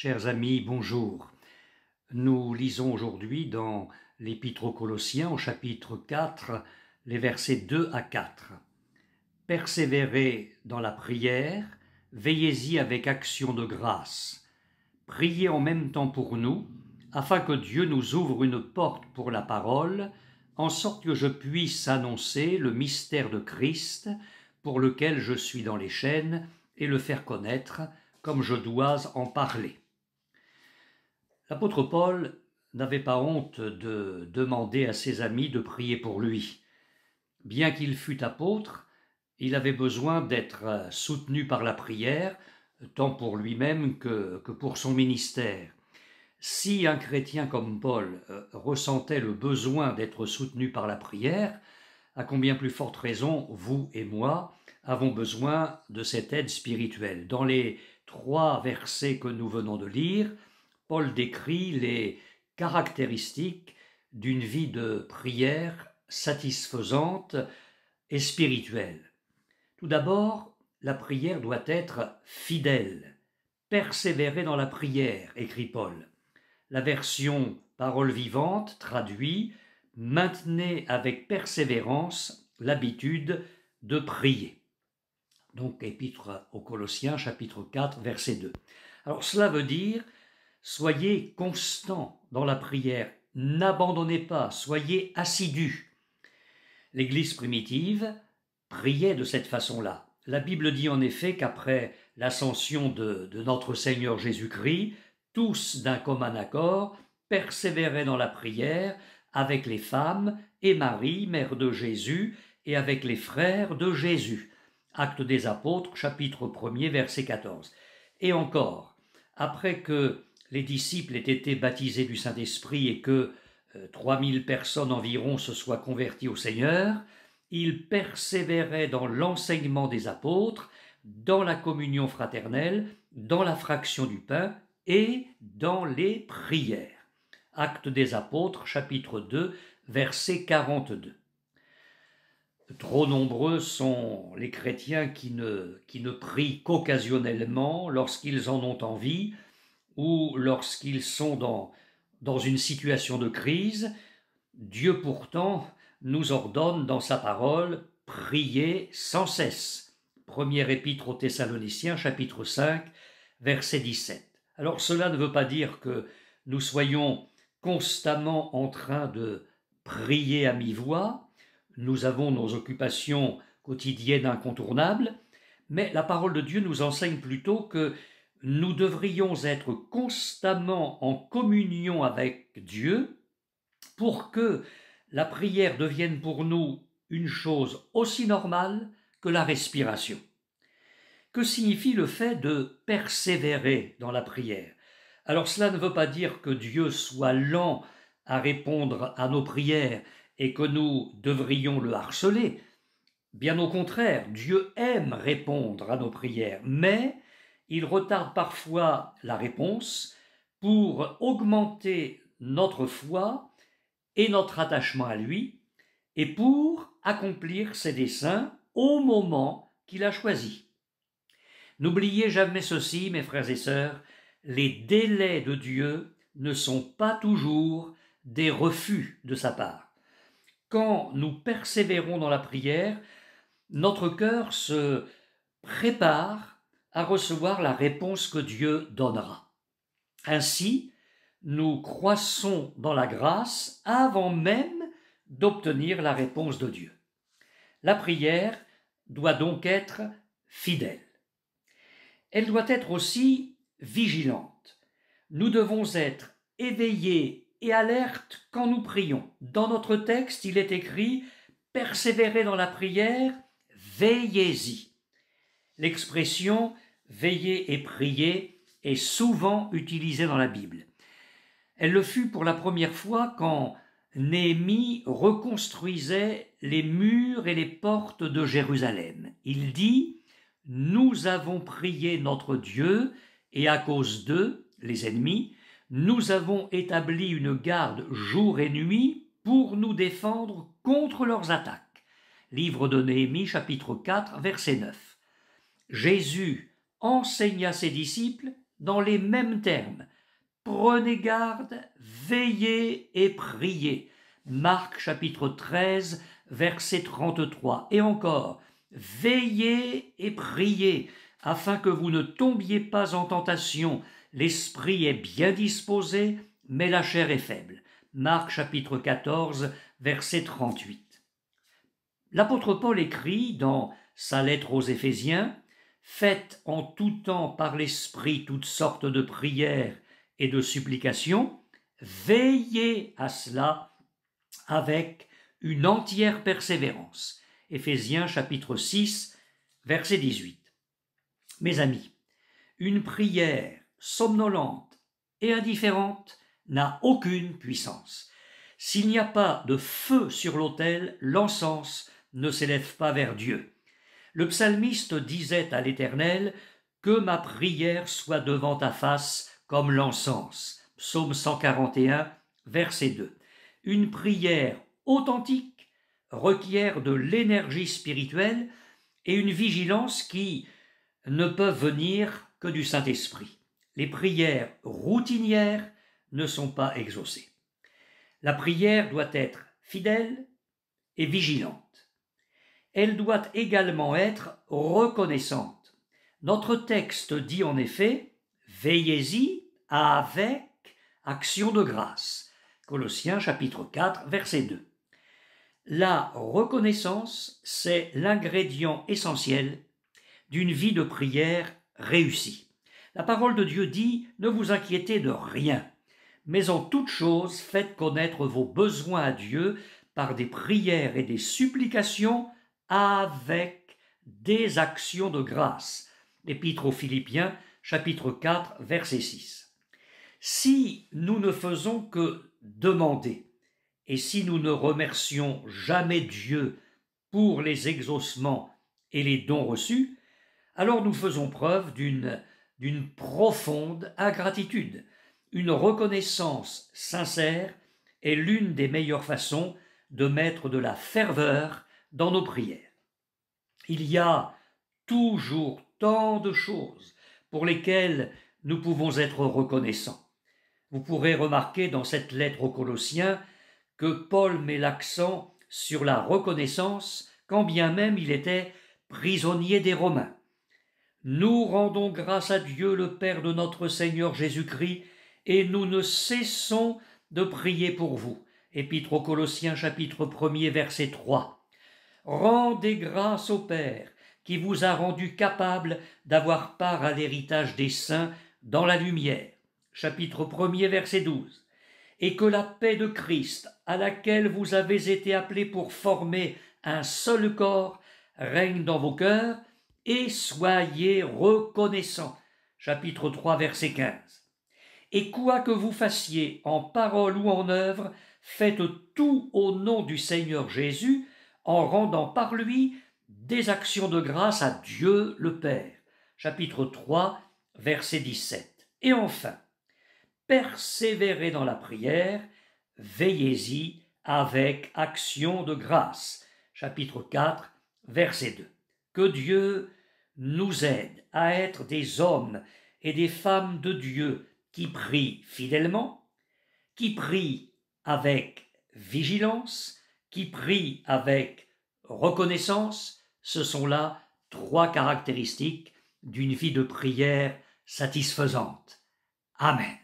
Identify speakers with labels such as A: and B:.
A: Chers amis, bonjour. Nous lisons aujourd'hui dans l'Épître aux Colossiens, au chapitre 4, les versets 2 à 4. Persévérez dans la prière, veillez-y avec action de grâce. Priez en même temps pour nous, afin que Dieu nous ouvre une porte pour la parole, en sorte que je puisse annoncer le mystère de Christ, pour lequel je suis dans les chaînes, et le faire connaître, comme je dois en parler. L'apôtre Paul n'avait pas honte de demander à ses amis de prier pour lui. Bien qu'il fût apôtre, il avait besoin d'être soutenu par la prière, tant pour lui-même que pour son ministère. Si un chrétien comme Paul ressentait le besoin d'être soutenu par la prière, à combien plus forte raison, vous et moi avons besoin de cette aide spirituelle. Dans les 3 versets que nous venons de lire, Paul décrit les caractéristiques d'une vie de prière satisfaisante et spirituelle. Tout d'abord, la prière doit être fidèle. Persévérer dans la prière, écrit Paul. La version Parole vivante traduit « Maintenez avec persévérance l'habitude de prier ». Donc, Épître aux Colossiens, chapitre 4, verset 2. Alors, cela veut dire « Soyez constants dans la prière, n'abandonnez pas, soyez assidus ». L'Église primitive priait de cette façon-là. La Bible dit en effet qu'après l'ascension de notre Seigneur Jésus-Christ, tous d'un commun accord persévéraient dans la prière avec les femmes et Marie, mère de Jésus, et avec les frères de Jésus. Actes des Apôtres, chapitre 1er, verset 14. Et encore, après que les disciples aient été baptisés du Saint-Esprit et que 3000 personnes environ se soient converties au Seigneur, ils persévéraient dans l'enseignement des apôtres, dans la communion fraternelle, dans la fraction du pain et dans les prières. Actes des Apôtres, chapitre 2, verset 42. Trop nombreux sont les chrétiens qui ne prient qu'occasionnellement, lorsqu'ils en ont envie, ou lorsqu'ils sont dans une situation de crise. Dieu pourtant nous ordonne dans sa parole « prier sans cesse ». Première épître aux Thessaloniciens, chapitre 5, verset 17. Alors cela ne veut pas dire que nous soyons constamment en train de prier à mi-voix. Nous avons nos occupations quotidiennes incontournables, mais la parole de Dieu nous enseigne plutôt que nous devrions être constamment en communion avec Dieu pour que la prière devienne pour nous une chose aussi normale que la respiration. Que signifie le fait de persévérer dans la prière? Alors cela ne veut pas dire que Dieu soit lent à répondre à nos prières et que nous devrions le harceler. Bien au contraire, Dieu aime répondre à nos prières, mais il retarde parfois la réponse pour augmenter notre foi et notre attachement à lui, et pour accomplir ses desseins au moment qu'il a choisi. N'oubliez jamais ceci, mes frères et sœurs, les délais de Dieu ne sont pas toujours des refus de sa part. Quand nous persévérons dans la prière, notre cœur se prépare à recevoir la réponse que Dieu donnera. Ainsi, nous croissons dans la grâce avant même d'obtenir la réponse de Dieu. La prière doit donc être fidèle. Elle doit être aussi vigilante. Nous devons être éveillés et alertes quand nous prions. Dans notre texte, il est écrit « Persévérez dans la prière, veillez-y ». L'expression « veiller et prier » est souvent utilisée dans la Bible. Elle le fut pour la première fois quand Néhémie reconstruisait les murs et les portes de Jérusalem. Il dit « Nous avons prié notre Dieu, et à cause d'eux, les ennemis, nous avons établi une garde jour et nuit pour nous défendre contre leurs attaques. » Livre de Néhémie, chapitre 4, verset 9. Jésus enseigna ses disciples dans les mêmes termes. Prenez garde, veillez et priez. Marc chapitre 13, verset 33. Et encore, veillez et priez, afin que vous ne tombiez pas en tentation. L'esprit est bien disposé, mais la chair est faible. Marc chapitre 14, verset 38. L'apôtre Paul écrit dans sa lettre aux Éphésiens: « Faites en tout temps par l'Esprit toutes sortes de prières et de supplications, veillez à cela avec une entière persévérance. » Éphésiens chapitre 6, verset 18. Mes amis, une prière somnolente et indifférente n'a aucune puissance. S'il n'y a pas de feu sur l'autel, l'encens ne s'élève pas vers Dieu. Le psalmiste disait à l'Éternel: « Que ma prière soit devant ta face comme l'encens. » Psaume 141, verset 2. Une prière authentique requiert de l'énergie spirituelle et une vigilance qui ne peuvent venir que du Saint-Esprit. Les prières routinières ne sont pas exaucées. La prière doit être fidèle et vigilante. Elle doit également être reconnaissante. Notre texte dit en effet: « Veillez-y avec action de grâce. » Colossiens chapitre 4, verset 2. La reconnaissance, c'est l'ingrédient essentiel d'une vie de prière réussie. La parole de Dieu dit: « Ne vous inquiétez de rien, mais en toute chose faites connaître vos besoins à Dieu par des prières et des supplications avec des actions de grâce. » L'Épître aux Philippiens, chapitre 4, verset 6. Si nous ne faisons que demander, et si nous ne remercions jamais Dieu pour les exaucements et les dons reçus, alors nous faisons preuve d'une profonde ingratitude. Une reconnaissance sincère est l'une des meilleures façons de mettre de la ferveur dans nos prières. Il y a toujours tant de choses pour lesquelles nous pouvons être reconnaissants. Vous pourrez remarquer dans cette lettre aux Colossiens que Paul met l'accent sur la reconnaissance, quand bien même il était prisonnier des Romains. Nous rendons grâce à Dieu le Père de notre Seigneur Jésus-Christ, et nous ne cessons de prier pour vous. Épître aux Colossiens chapitre 1er verset 3. Rendez grâce au Père qui vous a rendu capable d'avoir part à l'héritage des saints dans la lumière. Chapitre 1er verset 12. Et que la paix de Christ, à laquelle vous avez été appelés pour former un seul corps, règne dans vos cœurs, et soyez reconnaissants. Chapitre 3, verset 15. Et quoi que vous fassiez en parole ou en œuvre, faites tout au nom du Seigneur Jésus, en rendant par lui des actions de grâce à Dieu le Père. Chapitre 3, verset 17. Et enfin, persévérez dans la prière, veillez-y avec action de grâce. Chapitre 4, verset 2. Que Dieu nous aide à être des hommes et des femmes de Dieu qui prient fidèlement, qui prient avec vigilance, qui prient avec reconnaissance. Ce sont là 3 caractéristiques d'une vie de prière satisfaisante. Amen.